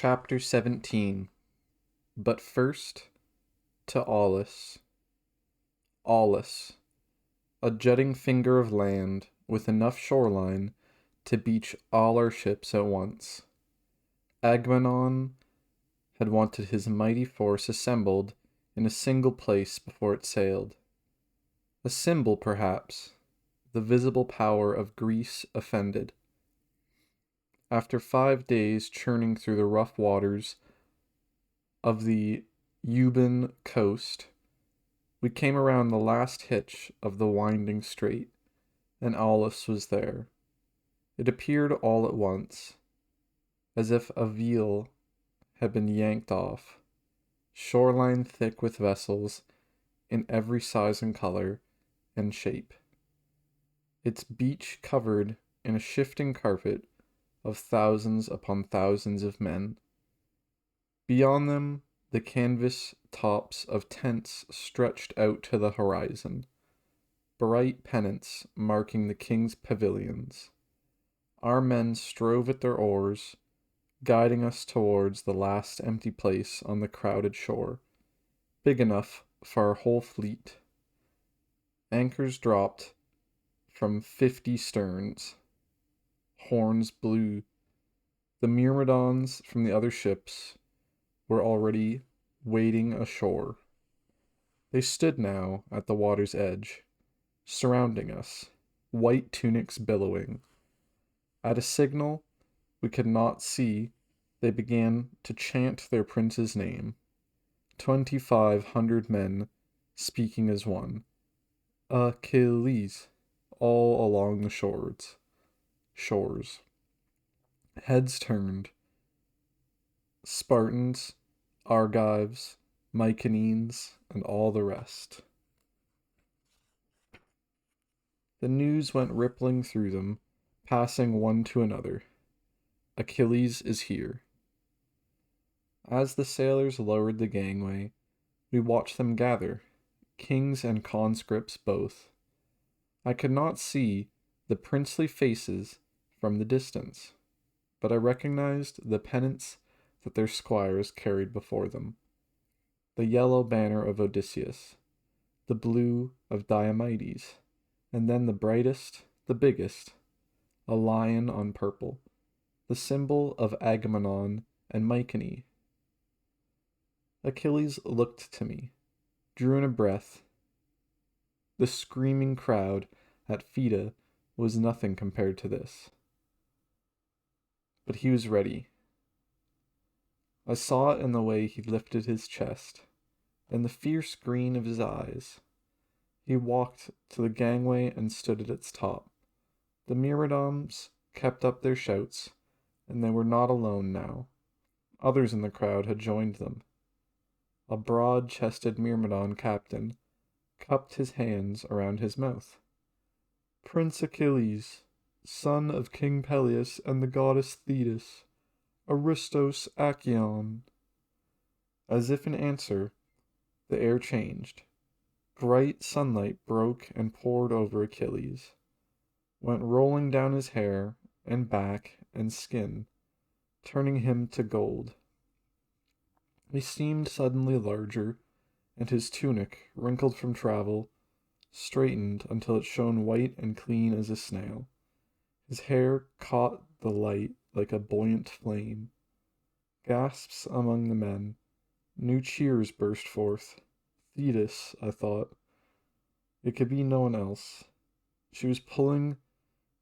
Chapter 17. But first, to Aulis. Aulis, a jutting finger of land with enough shoreline to beach all our ships at once. Agamemnon had wanted his mighty force assembled in a single place before it sailed. A symbol, perhaps, the visible power of Greece offended. After 5 days churning through the rough waters of the Euboean coast, we came around the last hitch of the winding strait, and Aulis was there. It appeared all at once, as if a veil had been yanked off, shoreline thick with vessels in every size and color and shape, its beach covered in a shifting carpet of thousands upon thousands of men. Beyond them, the canvas tops of tents stretched out to the horizon, bright pennants marking the king's pavilions. Our men strove at their oars, guiding us towards the last empty place on the crowded shore, big enough for our whole fleet. Anchors dropped from 50 sterns. Horns blew. The myrmidons from the other ships were already wading ashore. They stood now at the water's edge, surrounding us, white tunics billowing. At a signal we could not see, they began to chant their prince's name. 2,500 men speaking as one. Achilles, all along the shores. Heads turned. Spartans, Argives, Mycenaeans, and all the rest. The news went rippling through them, passing one to another. Achilles is here. As the sailors lowered the gangway, we watched them gather, kings and conscripts both. I could not see the princely faces from the distance, but I recognized the pennants that their squires carried before them. The yellow banner of Odysseus, the blue of Diomedes, and then the brightest, the biggest, a lion on purple, the symbol of Agamemnon and Mycenae. Achilles looked to me, drew in a breath. The screaming crowd at Pheida was nothing compared to this. But he was ready. I saw it in the way he lifted his chest, in the fierce green of his eyes. He walked to the gangway and stood at its top. The myrmidons kept up their shouts, and they were not alone now. Others in the crowd had joined them. A broad-chested myrmidon captain cupped his hands around his mouth. Prince Achilles, son of King Peleus and the goddess Thetis, Aristos Achaeon. As if in answer, the air changed. Bright sunlight broke and poured over Achilles, went rolling down his hair and back and skin, turning him to gold. He seemed suddenly larger, and his tunic, wrinkled from travel, straightened until it shone white and clean as a snail. His hair caught the light like a buoyant flame. Gasps among the men. New cheers burst forth. Thetis, I thought. It could be no one else. She was pulling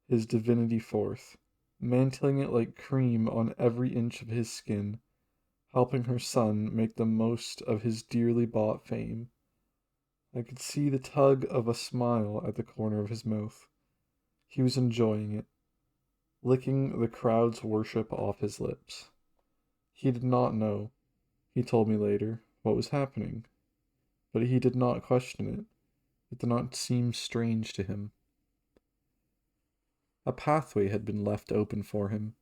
his divinity forth, mantling it like cream on every inch of his skin, helping her son make the most of his dearly bought fame. I could see the tug of a smile at the corner of his mouth. He was enjoying it, licking the crowd's worship off his lips. He did not know, he told me later, what was happening, but he did not question it. It did not seem strange to him. A pathway had been left open for him,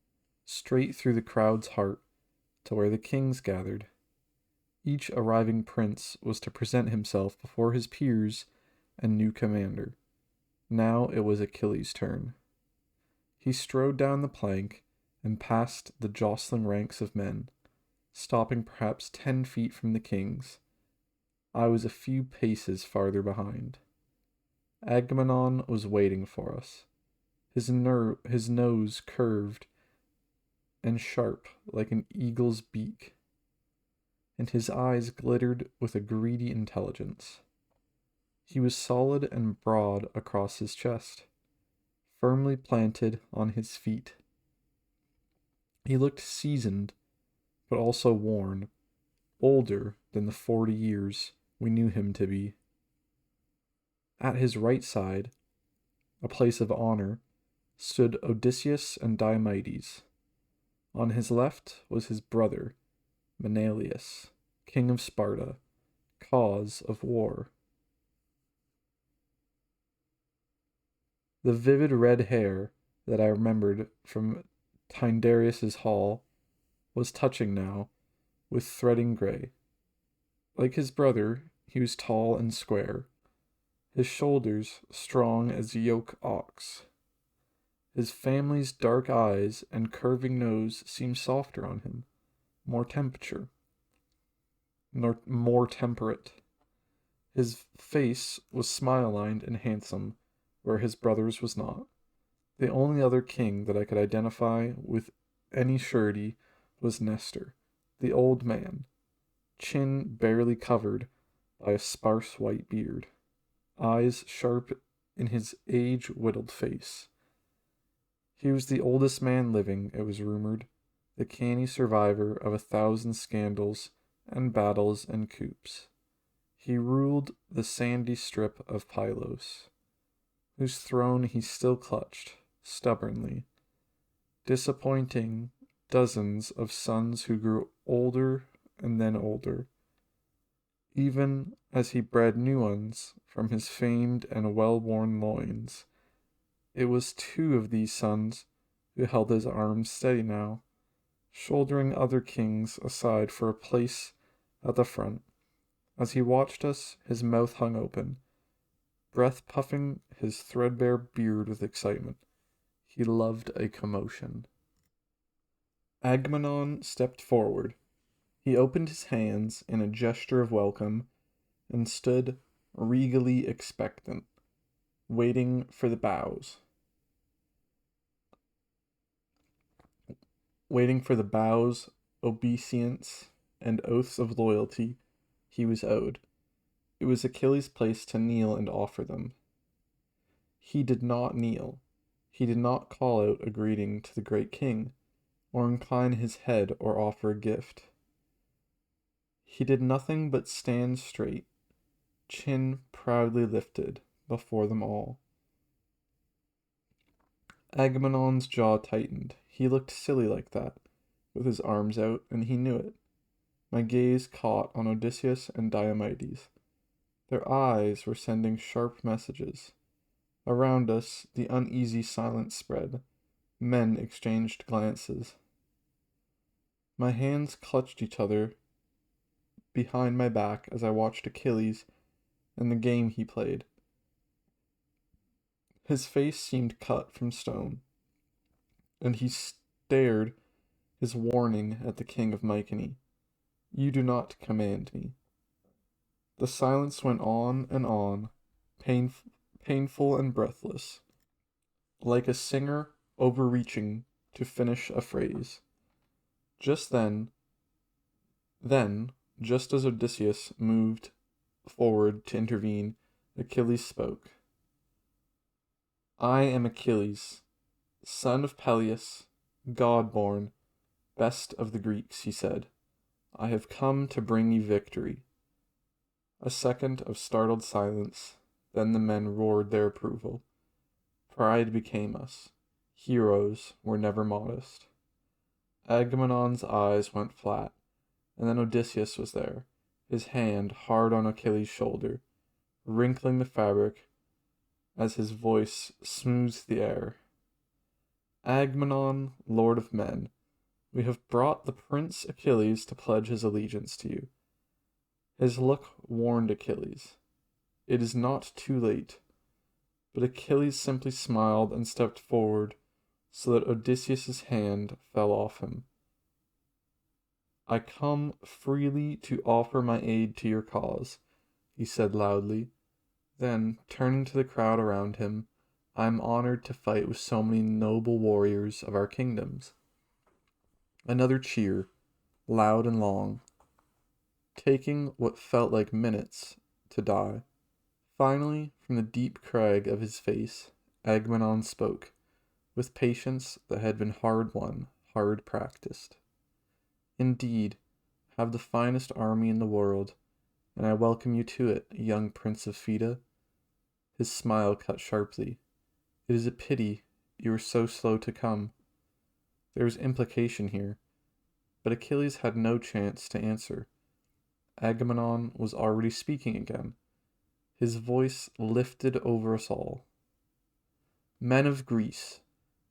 straight through the crowd's heart, to where the kings gathered. Each arriving prince was to present himself before his peers and new commander. Now it was Achilles' turn. He strode down the plank and past the jostling ranks of men. stopping perhaps 10 feet from the king's. I was a few paces farther behind. Agamemnon was waiting for us, his nose curved and sharp like an eagle's beak, and his eyes glittered with a greedy intelligence. He was solid and broad across his chest, firmly planted on his feet. He looked seasoned, but also worn, older than the 40 years we knew him to be. At his right side, a place of honor, stood Odysseus and Diomedes. On his left was his brother, Menelaus, king of Sparta, cause of war. The vivid red hair that I remembered from Tyndareus's hall was touching now with threading gray. Like his brother, he was tall and square, his shoulders strong as a yoke ox. His family's dark eyes and curving nose seemed softer on him, more temperate. His face was smile-lined and handsome, where his brother's was not. The only other king that I could identify with any surety was Nestor, the old man, chin barely covered by a sparse white beard, eyes sharp in his age-whittled face. He was the oldest man living, it was rumored, the canny survivor of 1,000 scandals and battles and coups. He ruled the sandy strip of Pylos, whose throne he still clutched, stubbornly, disappointing dozens of sons who grew older and then older, even as he bred new ones from his famed and well-worn loins. It was 2 of these sons who held his arms steady now, shouldering other kings aside for a place at the front. As he watched us, his mouth hung open, breath puffing his threadbare beard with excitement. He loved a commotion. Agamemnon stepped forward. He opened his hands in a gesture of welcome and stood regally expectant, waiting for the bows. Obeisance, and oaths of loyalty he was owed. It was Achilles' place to kneel and offer them. He did not kneel. He did not call out a greeting to the great king, or incline his head or offer a gift. He did nothing but stand straight, chin proudly lifted before them all. Agamemnon's jaw tightened. He looked silly like that, with his arms out, and he knew it. My gaze caught on Odysseus and Diomedes. Their eyes were sending sharp messages. Around us, the uneasy silence spread. Men exchanged glances. My hands clutched each other behind my back as I watched Achilles and the game he played. His face seemed cut from stone, and he stared his warning at the king of Mycenae. You do not command me. The silence went on, painful and breathless, like a singer overreaching to finish a phrase. Just then, just as Odysseus moved forward to intervene, Achilles spoke. I am Achilles, son of Peleus, god-born, best of the Greeks, he said. I have come to bring you victory. A second of startled silence, then the men roared their approval. Pride became us. Heroes were never modest. Agamemnon's eyes went flat, and then Odysseus was there, his hand hard on Achilles' shoulder, wrinkling the fabric as his voice smoothed the air. Agamemnon, lord of men, we have brought the Prince Achilles to pledge his allegiance to you. His look warned Achilles. It is not too late. But Achilles simply smiled and stepped forward so that Odysseus' hand fell off him. I come freely to offer my aid to your cause, he said loudly. Then, turning to the crowd around him, I am honored to fight with so many noble warriors of our kingdoms. Another cheer, loud and long, taking what felt like minutes to die. Finally, from the deep crag of his face, Agamemnon spoke, with patience that had been hard won, hard practiced. Indeed, I have the finest army in the world, and I welcome you to it, young prince of Phaeda. His smile cut sharply. It is a pity you were so slow to come. There was implication here, but Achilles had no chance to answer. Agamemnon was already speaking again. His voice lifted over us all. Men of Greece,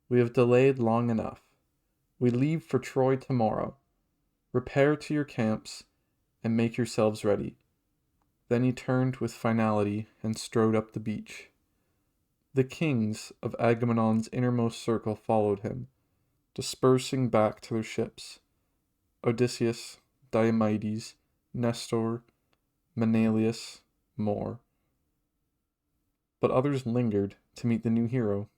we have delayed long enough. We leave for Troy tomorrow. Repair to your camps and make yourselves ready. Then he turned with finality and strode up the beach. The kings of Agamemnon's innermost circle followed him, dispersing back to their ships. Odysseus, Diomedes, Nestor, Menelaus, more. But others lingered to meet the new hero.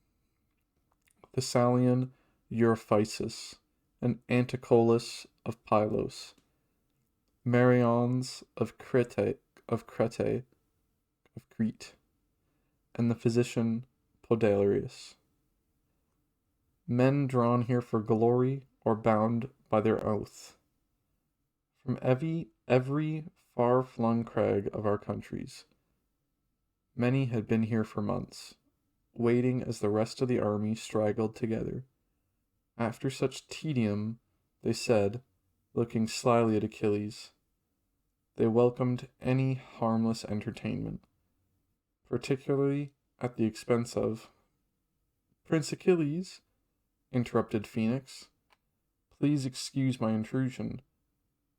Thessalian Euryphysus, and Anticolus of Pylos, Marions of Crete, and the physician Podalirius. Men drawn here for glory or bound by their oath. From every far-flung crag of our countries. Many had been here for months, waiting as the rest of the army straggled together. After such tedium, they said, looking slyly at Achilles, they welcomed any harmless entertainment, particularly at the expense of... Prince Achilles, interrupted Phoenix, please excuse my intrusion.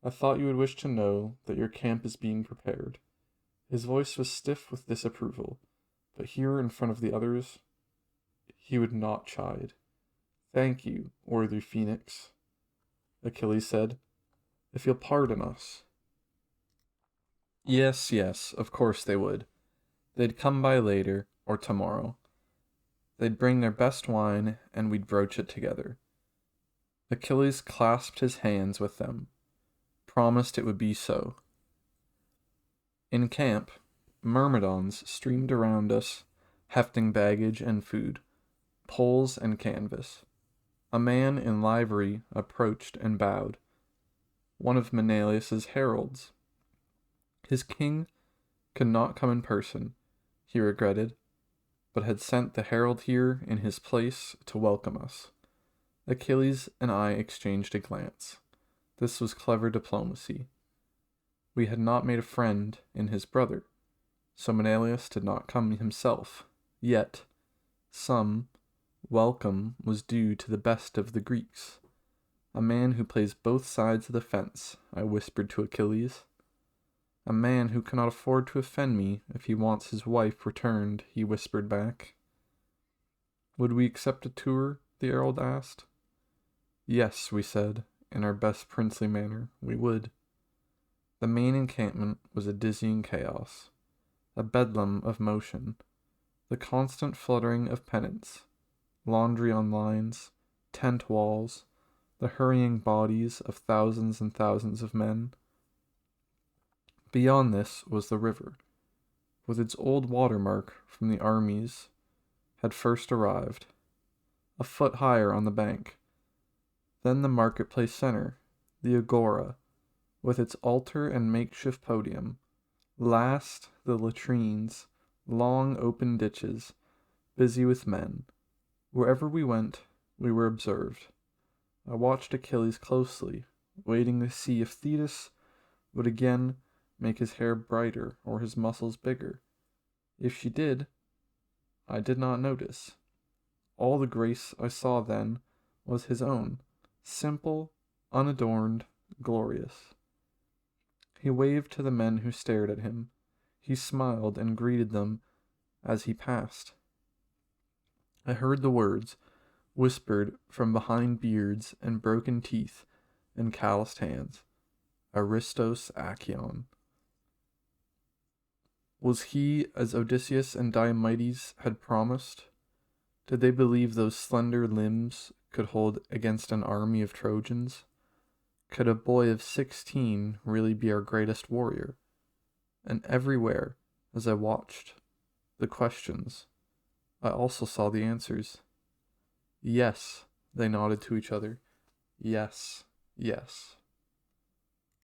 I thought you would wish to know that your camp is being prepared. His voice was stiff with disapproval, but here in front of the others, he would not chide. Thank you, worthy Phoenix, Achilles said. If you'll pardon us. Yes, of course they would. They'd come by later, or tomorrow. They'd bring their best wine, and we'd broach it together. Achilles clasped his hands with them, promised it would be so. In camp, myrmidons streamed around us, hefting baggage and food, poles and canvas. A man in livery approached and bowed, one of Menelaus's heralds. His king could not come in person, he regretted, but had sent the herald here in his place to welcome us. Achilles and I exchanged a glance. This was clever diplomacy. We had not made a friend in his brother, so Menelaus did not come himself. Yet, some welcome was due to the best of the Greeks. A man who plays both sides of the fence, I whispered to Achilles. A man who cannot afford to offend me if he wants his wife returned, he whispered back. Would we accept a tour? The herald asked. Yes, we said, in our best princely manner, we would. The main encampment was a dizzying chaos, a bedlam of motion, the constant fluttering of pennants, laundry on lines, tent walls, the hurrying bodies of thousands and thousands of men. Beyond this was the river, with its old watermark from the armies had first arrived, a foot higher on the bank. Then the marketplace center, the agora, with its altar and makeshift podium. Last, the latrines, long open ditches, busy with men. Wherever we went, we were observed. I watched Achilles closely, waiting to see if Thetis would again make his hair brighter or his muscles bigger. If she did, I did not notice. All the grace I saw then was his own, simple, unadorned, glorious. He waved to the men who stared at him. He smiled and greeted them as he passed. I heard the words, whispered from behind beards and broken teeth and calloused hands. Aristos Achion. Was he as Odysseus and Diomedes had promised? Did they believe those slender limbs could hold against an army of Trojans? Could a boy of 16 really be our greatest warrior? And everywhere, as I watched the questions, I also saw the answers. Yes, they nodded to each other. Yes, yes.